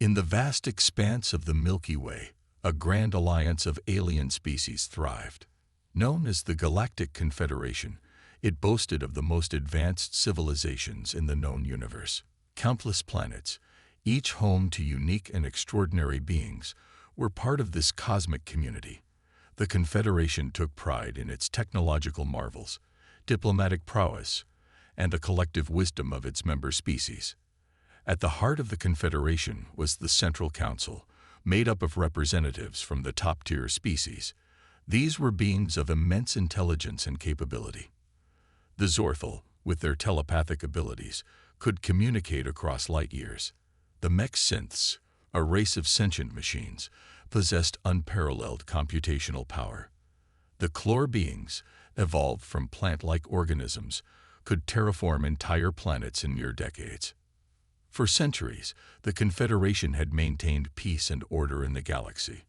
In the vast expanse of the Milky Way, a grand alliance of alien species thrived. Known as the Galactic Confederation, it boasted of the most advanced civilizations in the known universe. Countless planets, each home to unique and extraordinary beings, were part of this cosmic community. The Confederation took pride in its technological marvels, diplomatic prowess, and the collective wisdom of its member species. At the heart of the Confederation was the Central Council, made up of representatives from the top-tier species. These were beings of immense intelligence and capability. The Zorthal, with their telepathic abilities, could communicate across light years. The mech synths, a race of sentient machines, possessed unparalleled computational power. The chlor beings, evolved from plant-like organisms, could terraform entire planets in mere decades. For centuries, the Confederation had maintained peace and order in the galaxy.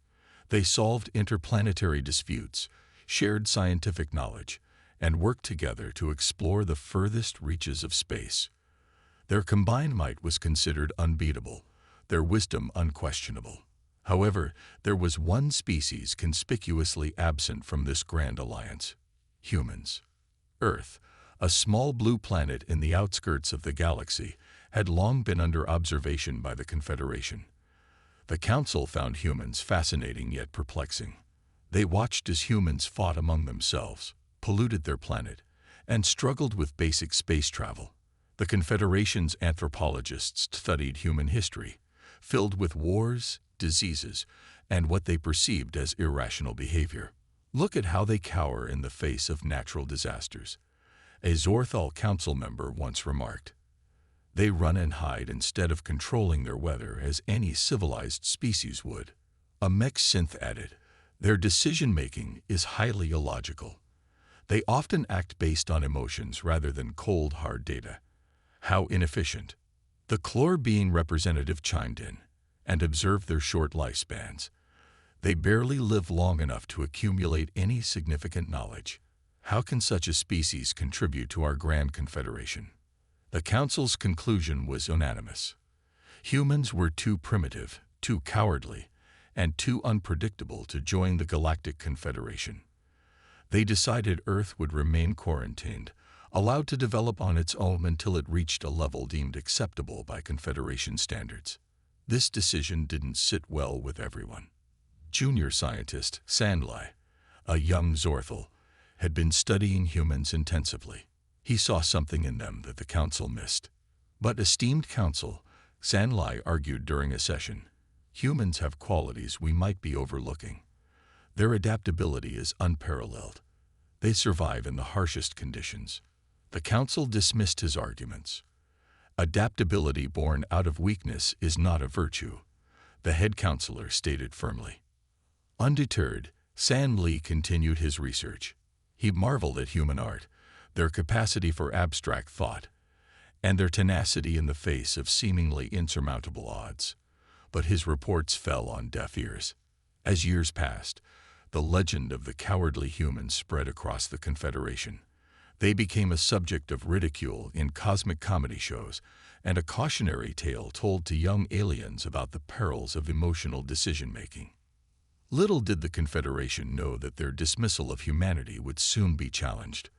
They solved interplanetary disputes, shared scientific knowledge, and worked together to explore the furthest reaches of space. Their combined might was considered unbeatable, their wisdom unquestionable. However, there was one species conspicuously absent from this grand alliance: humans. Earth, a small blue planet in the outskirts of the galaxy, had long been under observation by the Confederation. The Council found humans fascinating yet perplexing. They watched as humans fought among themselves, polluted their planet, and struggled with basic space travel. The Confederation's anthropologists studied human history, filled with wars, diseases, and what they perceived as irrational behavior. Look at how they cower in the face of natural disasters. A Zorthal council member once remarked, "They run and hide instead of controlling their weather as any civilized species would." A mech synth added, "Their decision-making is highly illogical. They often act based on emotions rather than cold, hard data. How inefficient." The chlor being representative chimed in and observed their short lifespans. They barely live long enough to accumulate any significant knowledge. How can such a species contribute to our grand confederation? The Council's conclusion was unanimous. Humans were too primitive, too cowardly, and too unpredictable to join the Galactic Confederation. They decided Earth would remain quarantined, allowed to develop on its own until it reached a level deemed acceptable by Confederation standards. This decision didn't sit well with everyone. Junior scientist Sandlai, a young Zorthal, had been studying humans intensively. He saw something in them that the Council missed. But esteemed Council, Sandlai argued during a session, humans have qualities we might be overlooking. Their adaptability is unparalleled. They survive in the harshest conditions. The Council dismissed his arguments. Adaptability born out of weakness is not a virtue, the head counselor stated firmly. Undeterred, Sandlai continued his research. He marveled at human art, their capacity for abstract thought, and their tenacity in the face of seemingly insurmountable odds. But his reports fell on deaf ears. As years passed, the legend of the cowardly humans spread across the Confederation. They became a subject of ridicule in cosmic comedy shows and a cautionary tale told to young aliens about the perils of emotional decision-making. Little did the Confederation know that their dismissal of humanity would soon be challenged.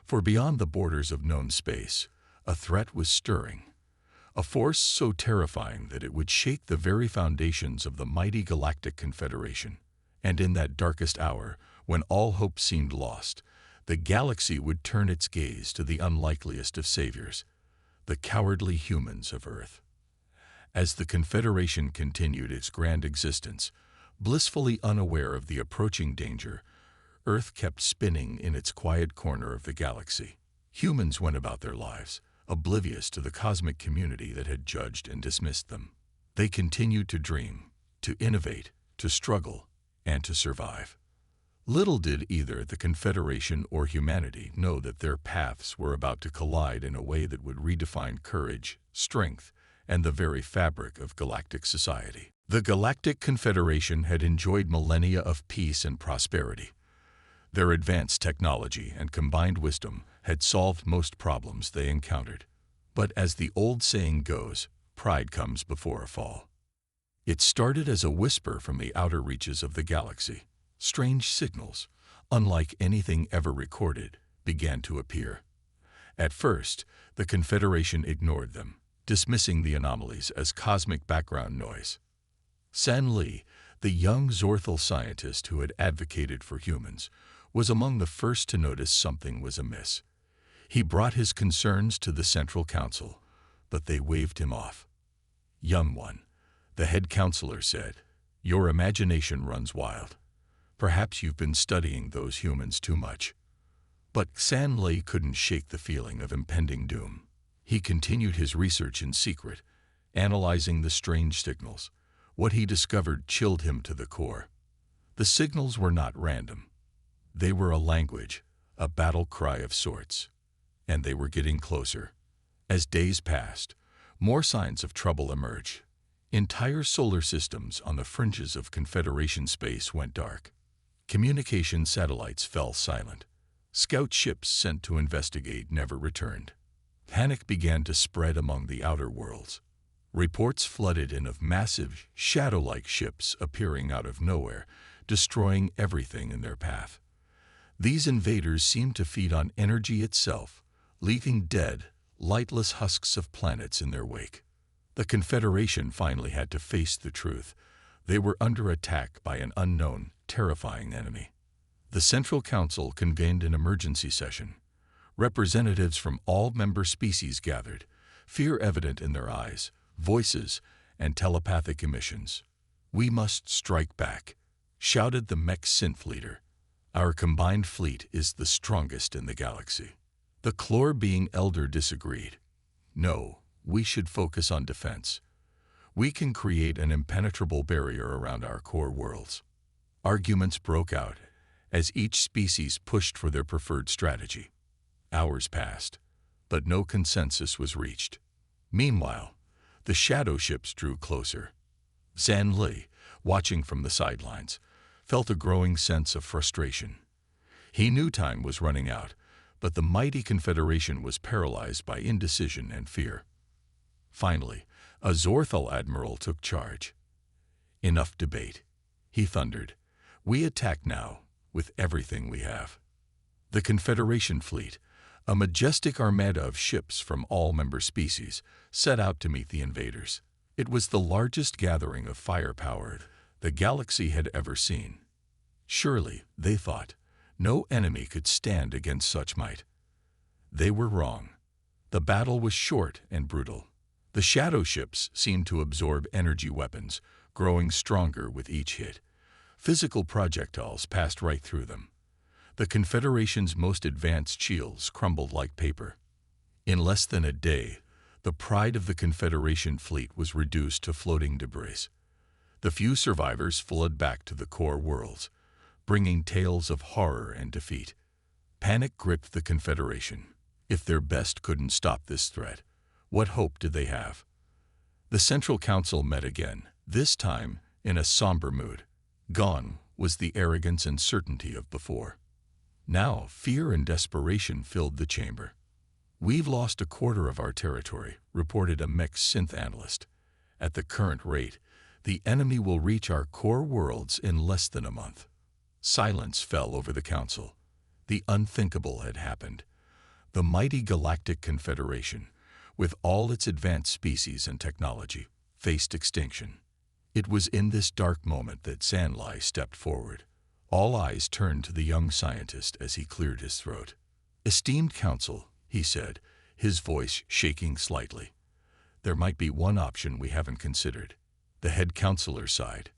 For beyond the borders of known space, a threat was stirring. A force so terrifying that it would shake the very foundations of the mighty Galactic Confederation. And in that darkest hour, when all hope seemed lost, the galaxy would turn its gaze to the unlikeliest of saviors, the cowardly humans of Earth. As the Confederation continued its grand existence, blissfully unaware of the approaching danger, Earth kept spinning in its quiet corner of the galaxy. Humans went about their lives, oblivious to the cosmic community that had judged and dismissed them. They continued to dream, to innovate, to struggle, and to survive. Little did either the Confederation or humanity know that their paths were about to collide in a way that would redefine courage, strength, and the very fabric of galactic society. The Galactic Confederation had enjoyed millennia of peace and prosperity. Their advanced technology and combined wisdom had solved most problems they encountered. But as the old saying goes, pride comes before a fall. It started as a whisper from the outer reaches of the galaxy. Strange signals, unlike anything ever recorded, began to appear. At first, the Confederation ignored them, dismissing the anomalies as cosmic background noise. San Li, the young Zorthal scientist who had advocated for humans, was among the first to notice something was amiss. He brought his concerns to the Central Council, but they waved him off. "Young one," the head counselor said, "your imagination runs wild. Perhaps you've been studying those humans too much." But San Li couldn't shake the feeling of impending doom. He continued his research in secret, analyzing the strange signals. What he discovered chilled him to the core. The signals were not random. They were a language, a battle cry of sorts. And they were getting closer. As days passed, more signs of trouble emerged. Entire solar systems on the fringes of Confederation space went dark. Communication satellites fell silent. Scout ships sent to investigate never returned. Panic began to spread among the outer worlds. Reports flooded in of massive, shadow-like ships appearing out of nowhere, destroying everything in their path. These invaders seemed to feed on energy itself, leaving dead, lightless husks of planets in their wake. The Confederation finally had to face the truth. They were under attack by an unknown, terrifying enemy. The Central Council convened an emergency session. Representatives from all member species gathered, fear evident in their eyes, voices, and telepathic emissions. "We must strike back," shouted the mech synth leader. "Our combined fleet is the strongest in the galaxy." The Chlor being elder disagreed. "No, we should focus on defense. We can create an impenetrable barrier around our core worlds." Arguments broke out as each species pushed for their preferred strategy. Hours passed, but no consensus was reached. Meanwhile, the shadow ships drew closer. San Li, watching from the sidelines, felt a growing sense of frustration. He knew time was running out, but the mighty Confederation was paralyzed by indecision and fear. Finally, a Zorthal admiral took charge. "Enough debate," he thundered. "We attack now, with everything we have." The Confederation fleet, a majestic armada of ships from all member species, set out to meet the invaders. It was the largest gathering of firepower the galaxy had ever seen. Surely, they thought, no enemy could stand against such might. They were wrong. The battle was short and brutal. The shadow ships seemed to absorb energy weapons, growing stronger with each hit. Physical projectiles passed right through them. The Confederation's most advanced shields crumbled like paper. In less than a day, the pride of the Confederation fleet was reduced to floating debris. The few survivors fled back to the core worlds, bringing tales of horror and defeat. Panic gripped the Confederation. If their best couldn't stop this threat, what hope did they have? The Central Council met again, this time in a somber mood. Gone was the arrogance and certainty of before. Now fear and desperation filled the chamber. "We've lost a quarter of our territory," reported a mech synth analyst. "At the current rate, the enemy will reach our core worlds in less than a month." Silence fell over the council. The unthinkable had happened. The mighty Galactic Confederation, with all its advanced species and technology, faced extinction. It was in this dark moment that San Li stepped forward. All eyes turned to the young scientist as he cleared his throat. "Esteemed council," he said, his voice shaking slightly. "There might be one option we haven't considered." The head counselor sighed.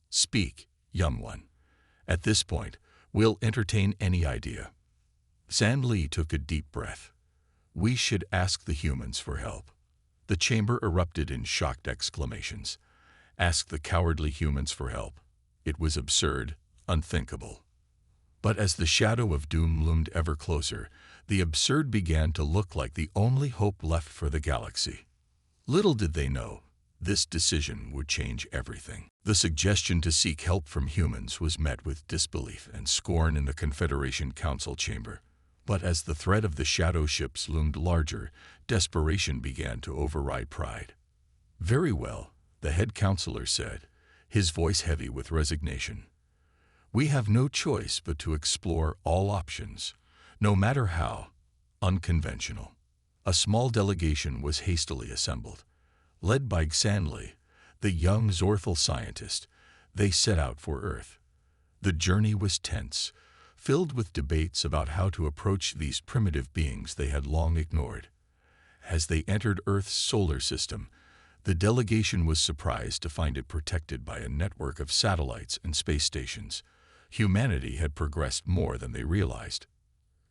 "Speak, young one. At this point, we'll entertain any idea." San Li took a deep breath. "We should ask the humans for help." The chamber erupted in shocked exclamations. Ask the cowardly humans for help. It was absurd, unthinkable. But as the shadow of doom loomed ever closer, the absurd began to look like the only hope left for the galaxy. Little did they know, this decision would change everything. The suggestion to seek help from humans was met with disbelief and scorn in the Confederation Council chamber. But as the threat of the shadow ships loomed larger, desperation began to override pride. "Very well," the head counselor said, his voice heavy with resignation. "We have no choice but to explore all options, no matter how unconventional." A small delegation was hastily assembled. Led by Xanli, the young Zorthal scientist, they set out for Earth. The journey was tense, filled with debates about how to approach these primitive beings they had long ignored. As they entered Earth's solar system, the delegation was surprised to find it protected by a network of satellites and space stations. Humanity had progressed more than they realized.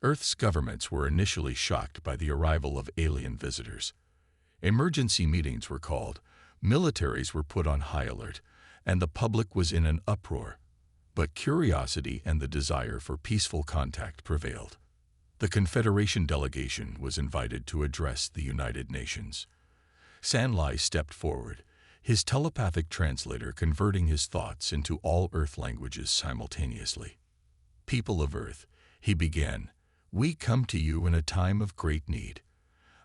Earth's governments were initially shocked by the arrival of alien visitors. Emergency meetings were called, militaries were put on high alert, and the public was in an uproar. But curiosity and the desire for peaceful contact prevailed. The Confederation delegation was invited to address the United Nations. Sanlai stepped forward, his telepathic translator converting his thoughts into all Earth languages simultaneously. "People of Earth," he began, "we come to you in a time of great need.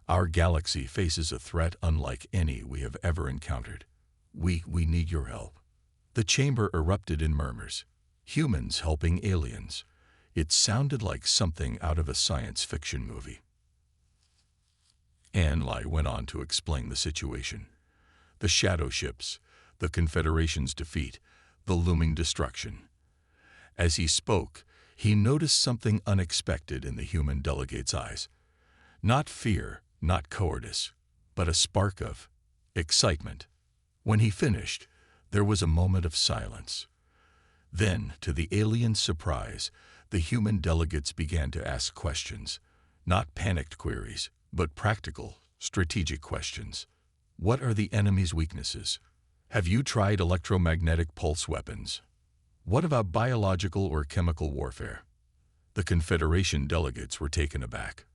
Our galaxy faces a threat unlike any we have ever encountered. We need your help." The chamber erupted in murmurs. Humans helping aliens. It sounded like something out of a science fiction movie. Anlai went on to explain the situation. The shadow ships, the Confederation's defeat, the looming destruction. As he spoke, he noticed something unexpected in the human delegate's eyes. Not fear, not cowardice, but a spark of excitement. When he finished, there was a moment of silence. Then, to the alien's surprise, the human delegates began to ask questions, not panicked queries, but practical, strategic questions. What are the enemy's weaknesses? Have you tried electromagnetic pulse weapons? What about biological or chemical warfare? The Confederation delegates were taken aback.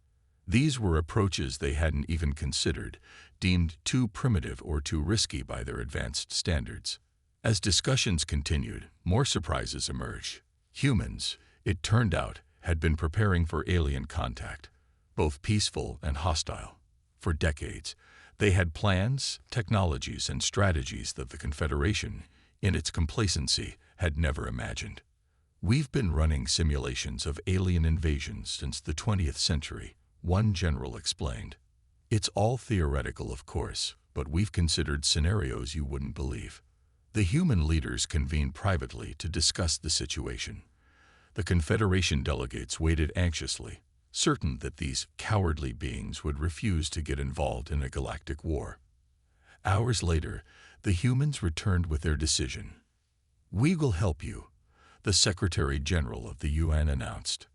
These were approaches they hadn't even considered, deemed too primitive or too risky by their advanced standards. As discussions continued, more surprises emerged. Humans, it turned out, had been preparing for alien contact, both peaceful and hostile. For decades, they had plans, technologies, and strategies that the Confederation, in its complacency, had never imagined. "We've been running simulations of alien invasions since the 20th century, one general explained. "It's all theoretical, of course, but we've considered scenarios you wouldn't believe." The human leaders convened privately to discuss the situation. The Confederation delegates waited anxiously, certain that these cowardly beings would refuse to get involved in a galactic war. Hours later, the humans returned with their decision. "We will help you," the Secretary General of the UN announced.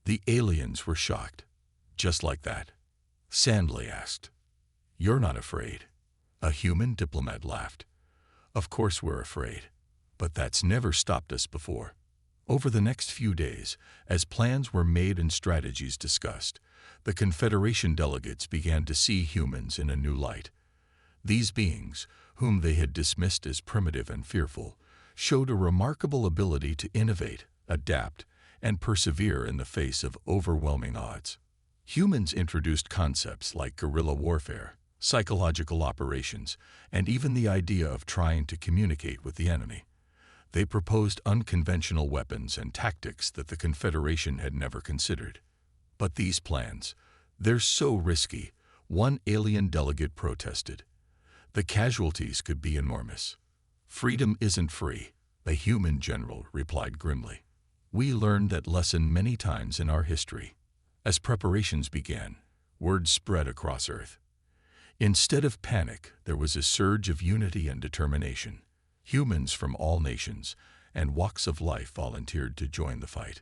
The aliens were shocked. "Just like that?" Sandley asked. "You're not afraid?" A human diplomat laughed. "Of course we're afraid, but that's never stopped us before." Over the next few days, as plans were made and strategies discussed, the Confederation delegates began to see humans in a new light. These beings, whom they had dismissed as primitive and fearful, showed a remarkable ability to innovate, adapt, and persevere in the face of overwhelming odds. Humans introduced concepts like guerrilla warfare, psychological operations, and even the idea of trying to communicate with the enemy. They proposed unconventional weapons and tactics that the Confederation had never considered. "But these plans, they're so risky," one alien delegate protested. "The casualties could be enormous." "Freedom isn't free," a human general replied grimly. "We learned that lesson many times in our history." As preparations began, word spread across Earth. Instead of panic, there was a surge of unity and determination. Humans from all nations and walks of life volunteered to join the fight.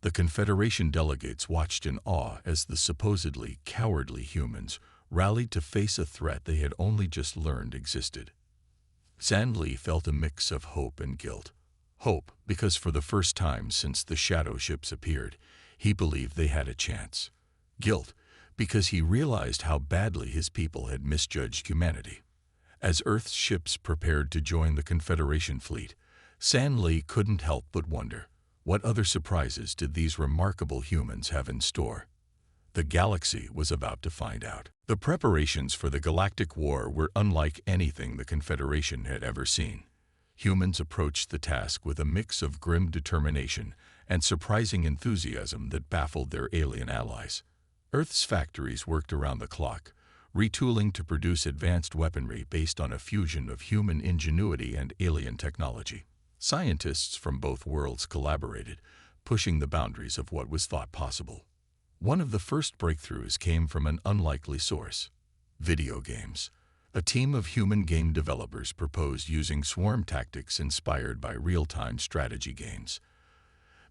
The Confederation delegates watched in awe as the supposedly cowardly humans rallied to face a threat they had only just learned existed. Sandley felt a mix of hope and guilt. Hope, because for the first time since the shadow ships appeared, he believed they had a chance. Guilt, because he realized how badly his people had misjudged humanity. As Earth's ships prepared to join the Confederation fleet, Sandley couldn't help but wonder, what other surprises did these remarkable humans have in store? The galaxy was about to find out. The preparations for the galactic war were unlike anything the Confederation had ever seen. Humans approached the task with a mix of grim determination and surprising enthusiasm that baffled their alien allies. Earth's factories worked around the clock, retooling to produce advanced weaponry based on a fusion of human ingenuity and alien technology. Scientists from both worlds collaborated, pushing the boundaries of what was thought possible. One of the first breakthroughs came from an unlikely source: video games. A team of human game developers proposed using swarm tactics inspired by real-time strategy games.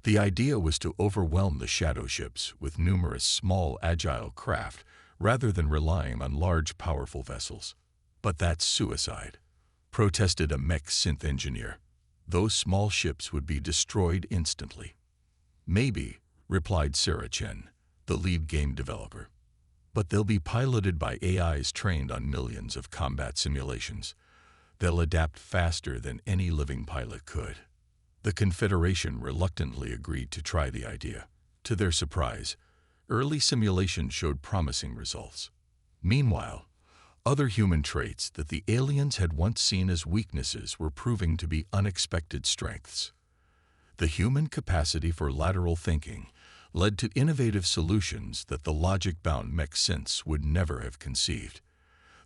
The idea was to overwhelm the shadow ships with numerous small, agile craft rather than relying on large, powerful vessels. "But that's suicide," protested a mech synth engineer. "Those small ships would be destroyed instantly." "Maybe," replied Sarah Chen, the lead game developer. "But they'll be piloted by AIs trained on millions of combat simulations. They'll adapt faster than any living pilot could." The Confederation reluctantly agreed to try the idea. To their surprise, early simulations showed promising results. Meanwhile, other human traits that the aliens had once seen as weaknesses were proving to be unexpected strengths. The human capacity for lateral thinking led to innovative solutions that the logic-bound mech synths would never have conceived.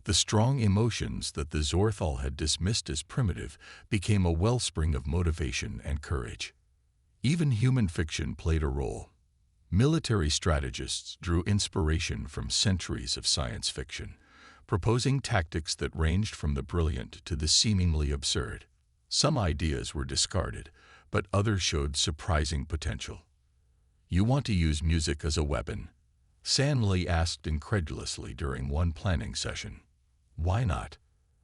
The strong emotions that the Zorthal had dismissed as primitive became a wellspring of motivation and courage. Even human fiction played a role. Military strategists drew inspiration from centuries of science fiction, proposing tactics that ranged from the brilliant to the seemingly absurd. Some ideas were discarded, but others showed surprising potential. "You want to use music as a weapon?" Sanli asked incredulously during one planning session. "Why not?"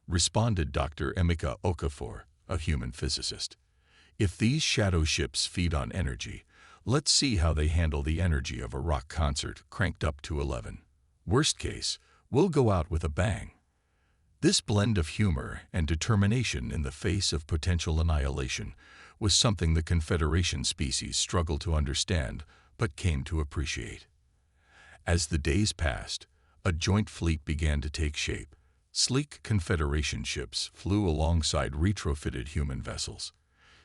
responded Dr. Emeka Okafor, a human physicist. "If these shadow ships feed on energy, let's see how they handle the energy of a rock concert cranked up to 11. Worst case, we'll go out with a bang." This blend of humor and determination in the face of potential annihilation was something the Confederation species struggled to understand but came to appreciate. As the days passed, a joint fleet began to take shape. Sleek Confederation ships flew alongside retrofitted human vessels.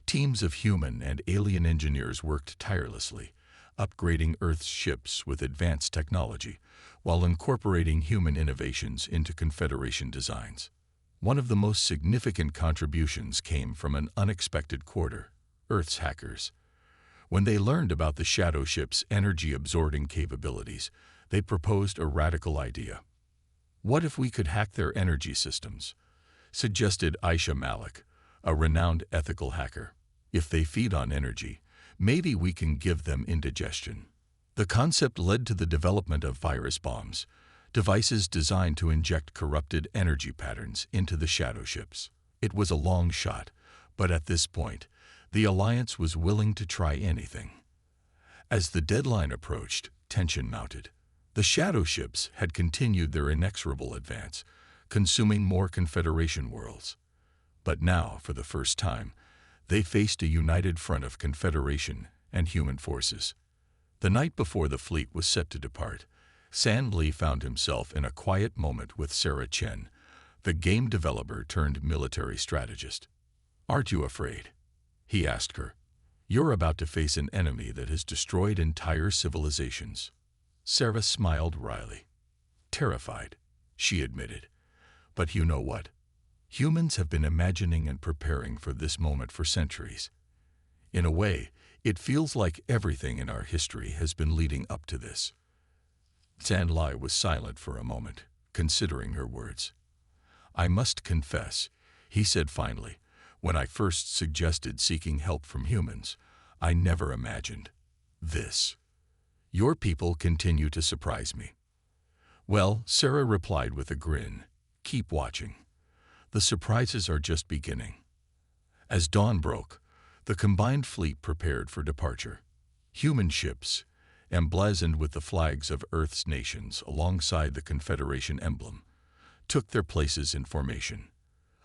Teams of human and alien engineers worked tirelessly, upgrading Earth's ships with advanced technology, while incorporating human innovations into Confederation designs. One of the most significant contributions came from an unexpected quarter: Earth's hackers. When they learned about the shadow ship's energy-absorbing capabilities, they proposed a radical idea. "What if we could hack their energy systems?" suggested Aisha Malik, a renowned ethical hacker. "If they feed on energy, maybe we can give them indigestion." The concept led to the development of virus bombs, devices designed to inject corrupted energy patterns into the shadow ships. It was a long shot, but at this point, the Alliance was willing to try anything. As the deadline approached, tension mounted. The shadow ships had continued their inexorable advance, consuming more Confederation worlds. But now, for the first time, they faced a united front of Confederation and human forces. The night before the fleet was set to depart, Sanli found himself in a quiet moment with Sarah Chen, the game developer turned military strategist. "Aren't you afraid?" he asked her. "You're about to face an enemy that has destroyed entire civilizations." Sarah smiled wryly. "Terrified," she admitted. "But you know what? Humans have been imagining and preparing for this moment for centuries. In a way, it feels like everything in our history has been leading up to this." Sanli was silent for a moment, considering her words. "I must confess," he said finally, "when I first suggested seeking help from humans, I never imagined this. Your people continue to surprise me." "Well," Sarah replied with a grin, "keep watching. The surprises are just beginning." As dawn broke, the combined fleet prepared for departure. Human ships, emblazoned with the flags of Earth's nations alongside the Confederation emblem, took their places in formation.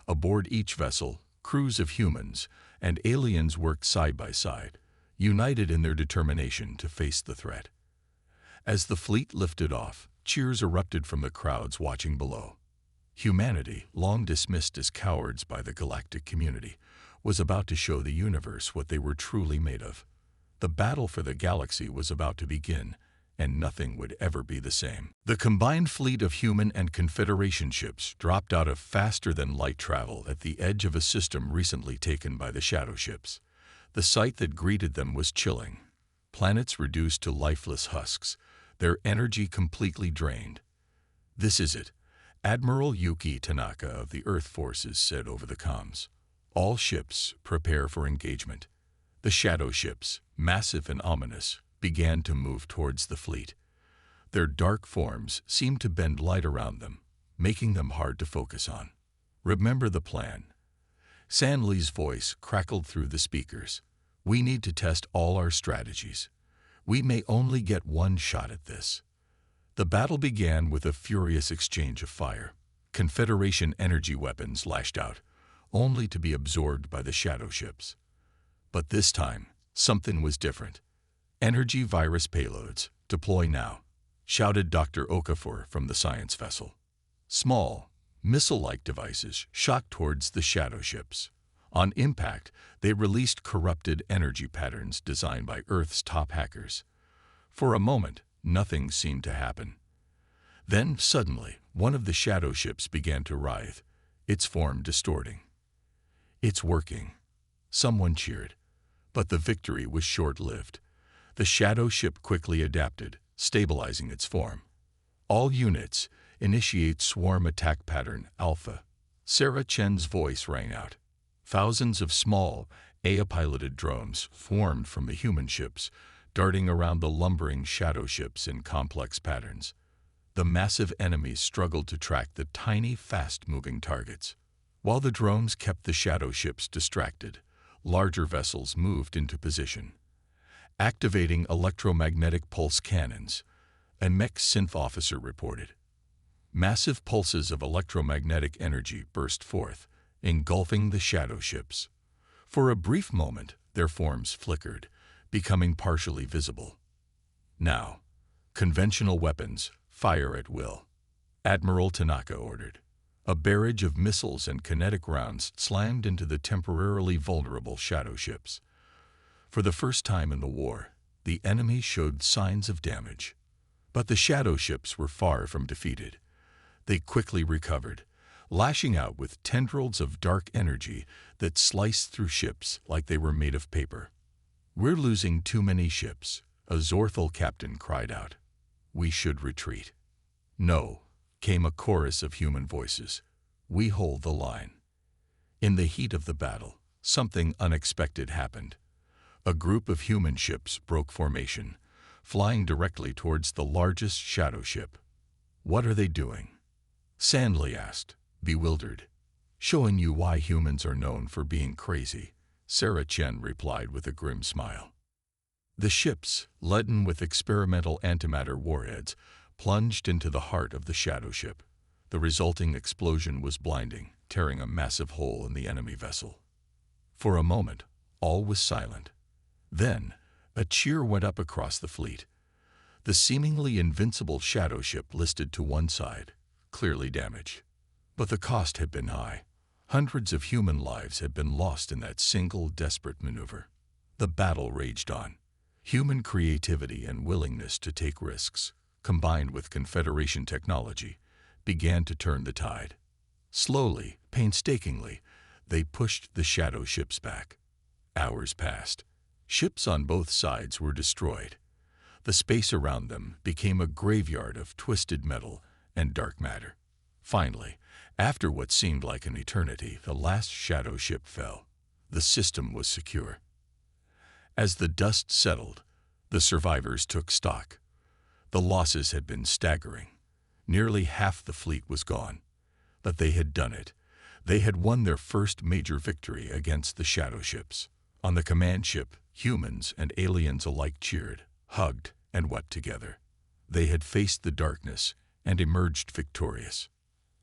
Aboard each vessel, crews of humans and aliens worked side by side, united in their determination to face the threat. As the fleet lifted off, cheers erupted from the crowds watching below. Humanity, long dismissed as cowards by the galactic community, was about to show the universe what they were truly made of. The battle for the galaxy was about to begin, and nothing would ever be the same. The combined fleet of human and Confederation ships dropped out of faster-than-light travel at the edge of a system recently taken by the shadow ships. The sight that greeted them was chilling. Planets reduced to lifeless husks, their energy completely drained. "This is it," Admiral Yuki Tanaka of the Earth Forces said over the comms. "All ships prepare for engagement." The shadow ships, massive and ominous, began to move towards the fleet. Their dark forms seemed to bend light around them, making them hard to focus on. "Remember the plan." Sanley's voice crackled through the speakers. "We need to test all our strategies. We may only get one shot at this." The battle began with a furious exchange of fire. Confederation energy weapons lashed out, only to be absorbed by the shadow ships. But this time, something was different. "Energy virus payloads, deploy now," shouted Dr. Okafor from the science vessel. Small, missile-like devices shot towards the shadow ships. On impact, they released corrupted energy patterns designed by Earth's top hackers. For a moment, nothing seemed to happen. Then, suddenly, one of the shadow ships began to writhe, its form distorting. "It's working," someone cheered. But the victory was short-lived. The shadow ship quickly adapted, stabilizing its form. "All units, initiate swarm attack pattern Alpha." Sarah Chen's voice rang out. Thousands of small, AI-piloted drones formed from the human ships, darting around the lumbering shadow ships in complex patterns. The massive enemies struggled to track the tiny, fast-moving targets. While the drones kept the shadow ships distracted, larger vessels moved into position. "Activating electromagnetic pulse cannons," a mech synth officer reported. Massive pulses of electromagnetic energy burst forth, engulfing the shadow ships. For a brief moment, their forms flickered, becoming partially visible. "Now, conventional weapons, fire at will," Admiral Tanaka ordered. A barrage of missiles and kinetic rounds slammed into the temporarily vulnerable shadow ships. For the first time in the war, the enemy showed signs of damage. But the shadow ships were far from defeated. They quickly recovered, lashing out with tendrils of dark energy that sliced through ships like they were made of paper. "We're losing too many ships," a Zorthal captain cried out. "We should retreat." "No," came a chorus of human voices. "We hold the line." In the heat of the battle, something unexpected happened. A group of human ships broke formation, flying directly towards the largest shadow ship. "What are they doing?" Sanley asked, bewildered. "Showing you why humans are known for being crazy," Sarah Chen replied with a grim smile. The ships, laden with experimental antimatter warheads, plunged into the heart of the shadow ship. The resulting explosion was blinding, tearing a massive hole in the enemy vessel. For a moment, all was silent. Then, a cheer went up across the fleet. The seemingly invincible shadow ship listed to one side, clearly damaged. But the cost had been high. Hundreds of human lives had been lost in that single desperate maneuver. The battle raged on. Human creativity and willingness to take risks, combined with Confederation technology, began to turn the tide. Slowly, painstakingly, they pushed the shadow ships back. Hours passed. Ships on both sides were destroyed. The space around them became a graveyard of twisted metal and dark matter. Finally, after what seemed like an eternity, the last shadow ship fell. The system was secure. As the dust settled, the survivors took stock. The losses had been staggering. Nearly half the fleet was gone. But they had done it. They had won their first major victory against the shadow ships. On the command ship, humans and aliens alike cheered, hugged, and wept together. They had faced the darkness and emerged victorious.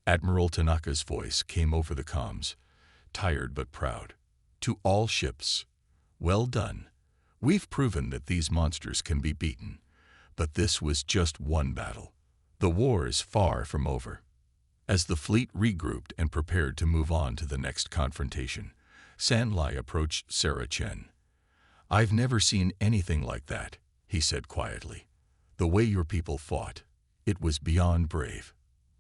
Admiral Tanaka's voice came over the comms, tired but proud. "To all ships, well done. We've proven that these monsters can be beaten. But this was just one battle. The war is far from over. As the fleet regrouped and prepared to move on to the next confrontation, Sanlai approached Sarah Chen. "I've never seen anything like that," he said quietly. "The way your people fought, it was beyond brave.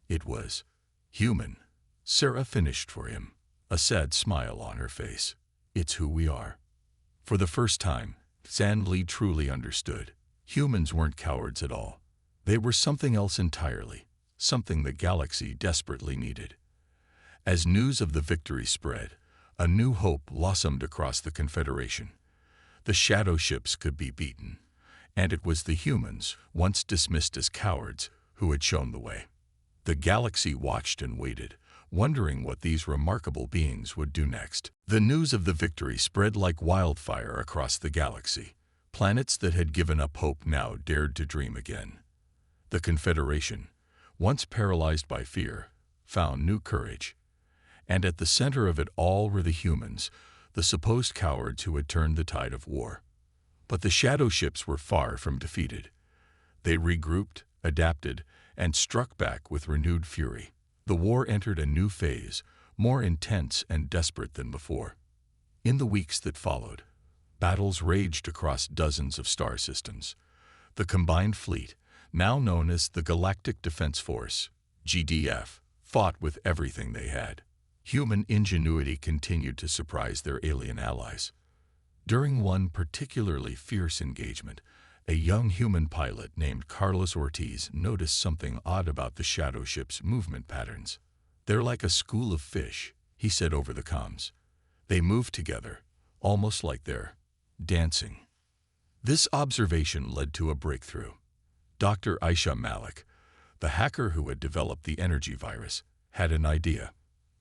It was human." Sarah finished for him, a sad smile on her face. "It's who we are." For the first time, Sanli truly understood. Humans weren't cowards at all. They were something else entirely, something the galaxy desperately needed. As news of the victory spread, a new hope blossomed across the Confederation. The shadow ships could be beaten, and it was the humans, once dismissed as cowards, who had shown the way. The galaxy watched and waited, wondering what these remarkable beings would do next. The news of the victory spread like wildfire across the galaxy. Planets that had given up hope now dared to dream again. The Confederation, once paralyzed by fear, found new courage. And at the center of it all were the humans, the supposed cowards who had turned the tide of war. But the shadow ships were far from defeated. They regrouped, adapted, and struck back with renewed fury. The war entered a new phase, more intense and desperate than before. In the weeks that followed, battles raged across dozens of star systems. The combined fleet, now known as the Galactic Defense Force, GDF, fought with everything they had. Human ingenuity continued to surprise their alien allies. During one particularly fierce engagement, a young human pilot named Carlos Ortiz noticed something odd about the shadow ship's movement patterns. "They're like a school of fish," he said over the comms. "They move together, almost like they're dancing." This observation led to a breakthrough. Dr. Aisha Malik, the hacker who had developed the energy virus, had an idea.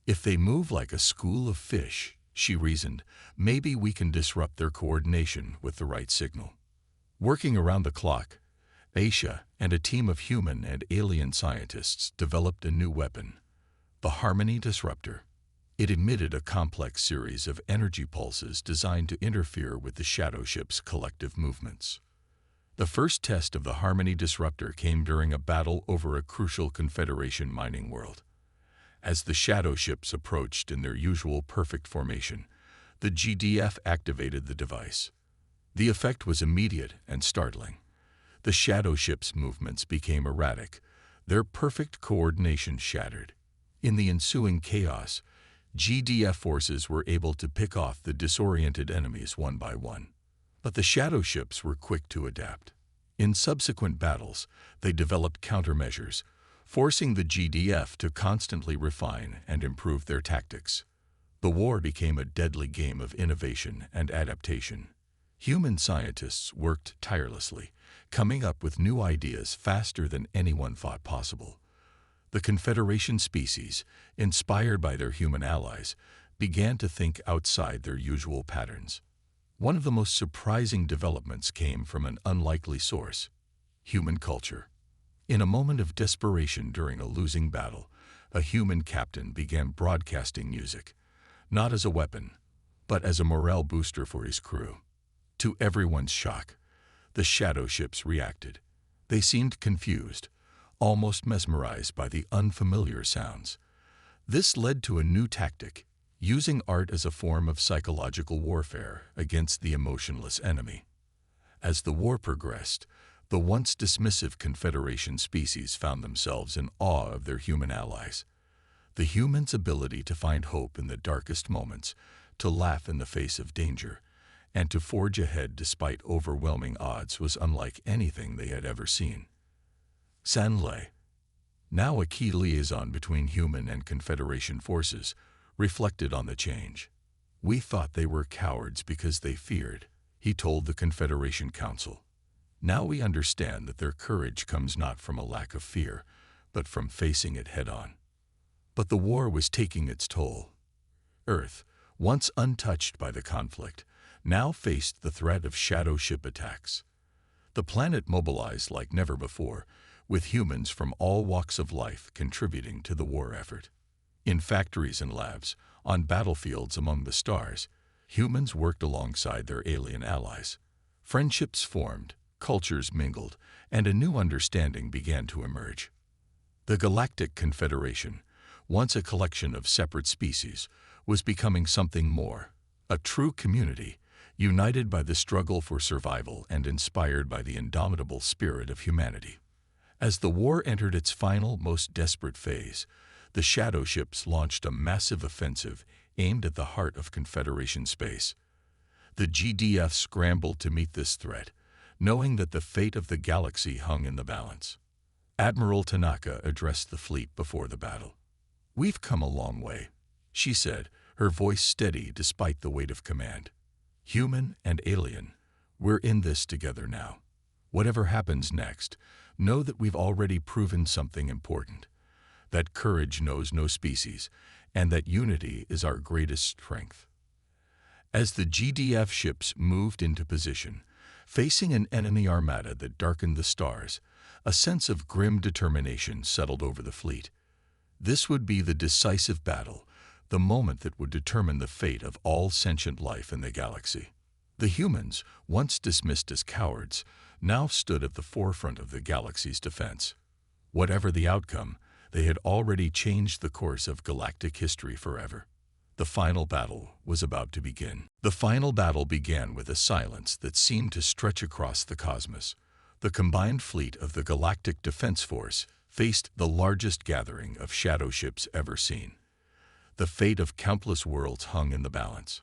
"If they move like a school of fish," she reasoned, "maybe we can disrupt their coordination with the right signal." Working around the clock, Aisha and a team of human and alien scientists developed a new weapon, the Harmony Disruptor. It emitted a complex series of energy pulses designed to interfere with the shadow ship's collective movements. The first test of the Harmony Disruptor came during a battle over a crucial Confederation mining world. As the shadow ships approached in their usual perfect formation, the GDF activated the device. The effect was immediate and startling. The shadow ship's movements became erratic, their perfect coordination shattered. In the ensuing chaos, GDF forces were able to pick off the disoriented enemies one by one. But the shadow ships were quick to adapt. In subsequent battles, they developed countermeasures, forcing the GDF to constantly refine and improve their tactics. The war became a deadly game of innovation and adaptation. Human scientists worked tirelessly, coming up with new ideas faster than anyone thought possible. The Confederation species, inspired by their human allies, began to think outside their usual patterns. One of the most surprising developments came from an unlikely source: human culture. In a moment of desperation during a losing battle, a human captain began broadcasting music, not as a weapon, but as a morale booster for his crew. To everyone's shock, the shadow ships reacted. They seemed confused, almost mesmerized by the unfamiliar sounds. This led to a new tactic, using art as a form of psychological warfare against the emotionless enemy. As the war progressed, the once dismissive Confederation species found themselves in awe of their human allies. The humans' ability to find hope in the darkest moments, to laugh in the face of danger, and to forge ahead despite overwhelming odds was unlike anything they had ever seen. Sanlai, now a key liaison between human and Confederation forces, reflected on the change. "We thought they were cowards because they feared," he told the Confederation Council. "Now we understand that their courage comes not from a lack of fear, but from facing it head-on." But the war was taking its toll. Earth, once untouched by the conflict, now faced the threat of shadow ship attacks. The planet mobilized like never before, with humans from all walks of life contributing to the war effort. In factories and labs, on battlefields among the stars, humans worked alongside their alien allies. Friendships formed, cultures mingled, and a new understanding began to emerge. The Galactic Confederation, once a collection of separate species, was becoming something more, a true community, united by the struggle for survival and inspired by the indomitable spirit of humanity. As the war entered its final, most desperate phase, the shadow ships launched a massive offensive aimed at the heart of Confederation space. The GDF scrambled to meet this threat, knowing that the fate of the galaxy hung in the balance. Admiral Tanaka addressed the fleet before the battle. "We've come a long way," she said, her voice steady despite the weight of command. "Human and alien, we're in this together now. Whatever happens next, know that we've already proven something important, that courage knows no species, and that unity is our greatest strength." As the GDF ships moved into position, facing an enemy armada that darkened the stars, a sense of grim determination settled over the fleet. This would be the decisive battle, the moment that would determine the fate of all sentient life in the galaxy. The humans, once dismissed as cowards, now stood at the forefront of the galaxy's defense. Whatever the outcome, they had already changed the course of galactic history forever. The final battle was about to begin. The final battle began with a silence that seemed to stretch across the cosmos. The combined fleet of the Galactic Defense Force faced the largest gathering of shadow ships ever seen. The fate of countless worlds hung in the balance.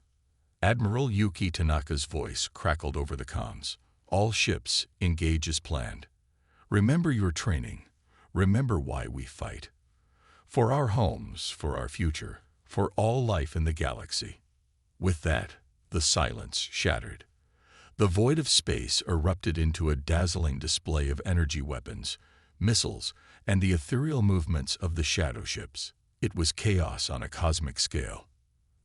Admiral Yuki Tanaka's voice crackled over the comms. "All ships, engage as planned. Remember your training. Remember why we fight. For our homes, for our future, for all life in the galaxy." With that, the silence shattered. The void of space erupted into a dazzling display of energy weapons, missiles, and the ethereal movements of the shadow ships. It was chaos on a cosmic scale.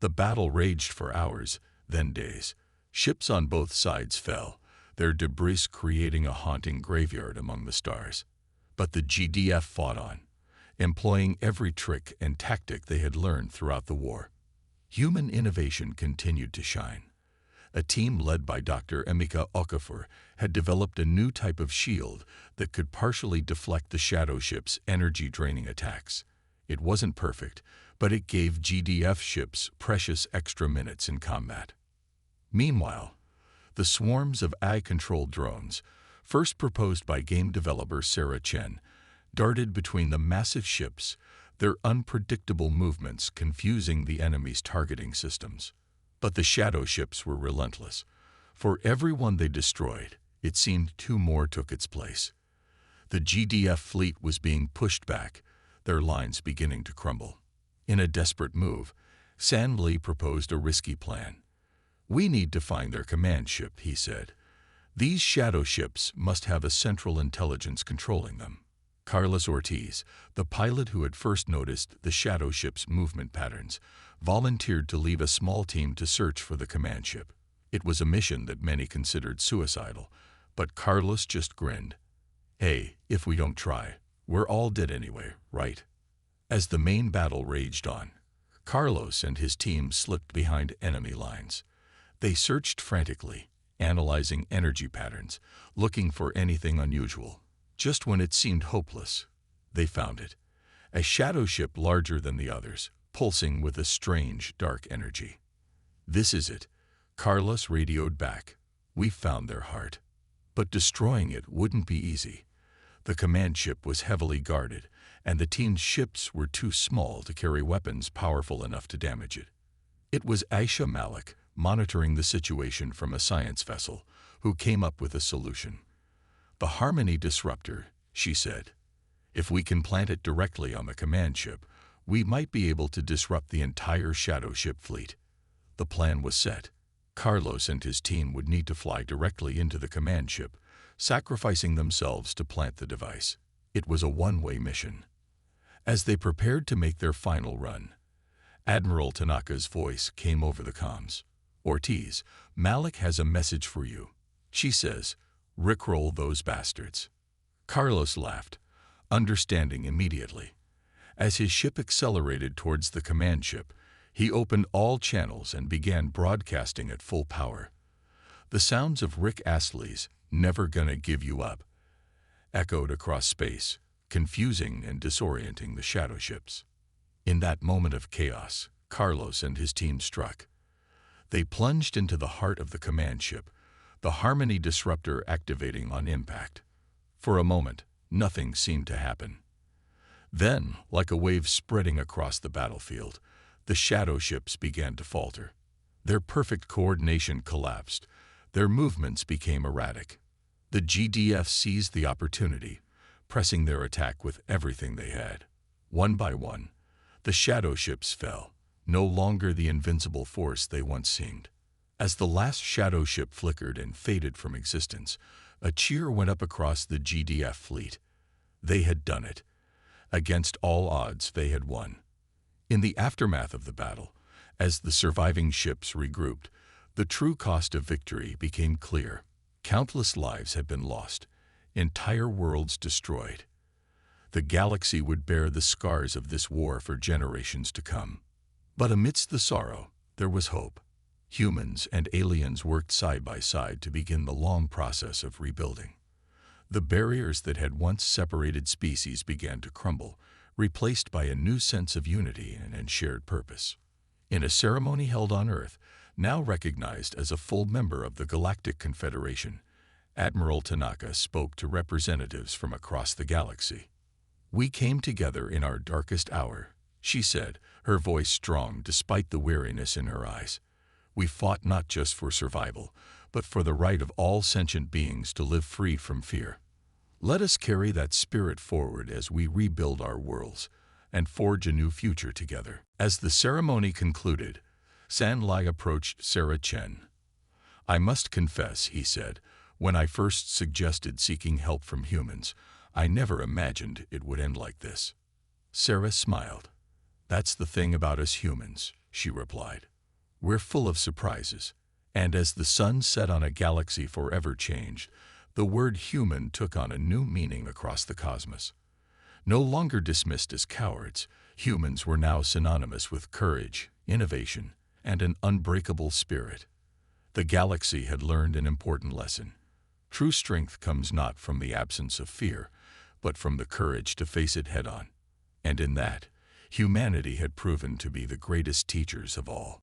The battle raged for hours, then days. Ships on both sides fell, their debris creating a haunting graveyard among the stars. But the GDF fought on, employing every trick and tactic they had learned throughout the war. Human innovation continued to shine. A team led by Dr. Emeka Okafor had developed a new type of shield that could partially deflect the shadow ship's energy-draining attacks. It wasn't perfect, but it gave GDF ships precious extra minutes in combat. Meanwhile, the swarms of AI-controlled drones, first proposed by game developer Sarah Chen, darted between the massive ships, their unpredictable movements confusing the enemy's targeting systems. But the shadow ships were relentless. For every one they destroyed, it seemed two more took its place. The GDF fleet was being pushed back, their lines beginning to crumble. In a desperate move, San Lee proposed a risky plan. "We need to find their command ship," he said. "These shadow ships must have a central intelligence controlling them." Carlos Ortiz, the pilot who had first noticed the shadow ship's movement patterns, volunteered to lead a small team to search for the command ship. It was a mission that many considered suicidal, but Carlos just grinned. "Hey, if we don't try, we're all dead anyway, right?" As the main battle raged on, Carlos and his team slipped behind enemy lines. They searched frantically, analyzing energy patterns, looking for anything unusual. Just when it seemed hopeless, they found it. A shadow ship larger than the others, pulsing with a strange, dark energy. "This is it," Carlos radioed back. "We found their heart." But destroying it wouldn't be easy. The command ship was heavily guarded, and the team's ships were too small to carry weapons powerful enough to damage it. It was Aisha Malik, monitoring the situation from a science vessel, who came up with a solution. "The Harmony disruptor," she said. "If we can plant it directly on the command ship, we might be able to disrupt the entire shadow ship fleet." The plan was set. Carlos and his team would need to fly directly into the command ship, sacrificing themselves to plant the device. It was a one-way mission. As they prepared to make their final run, Admiral Tanaka's voice came over the comms. "Ortiz, Malik has a message for you. She says, rickroll those bastards." Carlos laughed, understanding immediately. As his ship accelerated towards the command ship, he opened all channels and began broadcasting at full power. The sounds of Rick Astley's never gonna give you up, echoed across space, confusing and disorienting the shadow ships. In that moment of chaos, Carlos and his team struck. They plunged into the heart of the command ship, the Harmony disruptor activating on impact. For a moment, nothing seemed to happen. Then, like a wave spreading across the battlefield, the shadow ships began to falter. Their perfect coordination collapsed. Their movements became erratic. The GDF seized the opportunity, pressing their attack with everything they had. One by one, the shadow ships fell, no longer the invincible force they once seemed. As the last shadow ship flickered and faded from existence, a cheer went up across the GDF fleet. They had done it. Against all odds, they had won. In the aftermath of the battle, as the surviving ships regrouped, the true cost of victory became clear. Countless lives had been lost, entire worlds destroyed. The galaxy would bear the scars of this war for generations to come. But amidst the sorrow, there was hope. Humans and aliens worked side by side to begin the long process of rebuilding. The barriers that had once separated species began to crumble, replaced by a new sense of unity and shared purpose. In a ceremony held on Earth, now recognized as a full member of the Galactic Confederation, Admiral Tanaka spoke to representatives from across the galaxy. "We came together in our darkest hour," she said, her voice strong despite the weariness in her eyes. "We fought not just for survival, but for the right of all sentient beings to live free from fear. Let us carry that spirit forward as we rebuild our worlds and forge a new future together." As the ceremony concluded, San Lai approached Sarah Chen. "I must confess," he said, "when I first suggested seeking help from humans, I never imagined it would end like this." Sarah smiled. "That's the thing about us humans," she replied. "We're full of surprises." And as the sun set on a galaxy forever changed, the word human took on a new meaning across the cosmos. No longer dismissed as cowards, humans were now synonymous with courage, innovation, and an unbreakable spirit. The galaxy had learned an important lesson. True strength comes not from the absence of fear, but from the courage to face it head-on. And in that, humanity had proven to be the greatest teachers of all.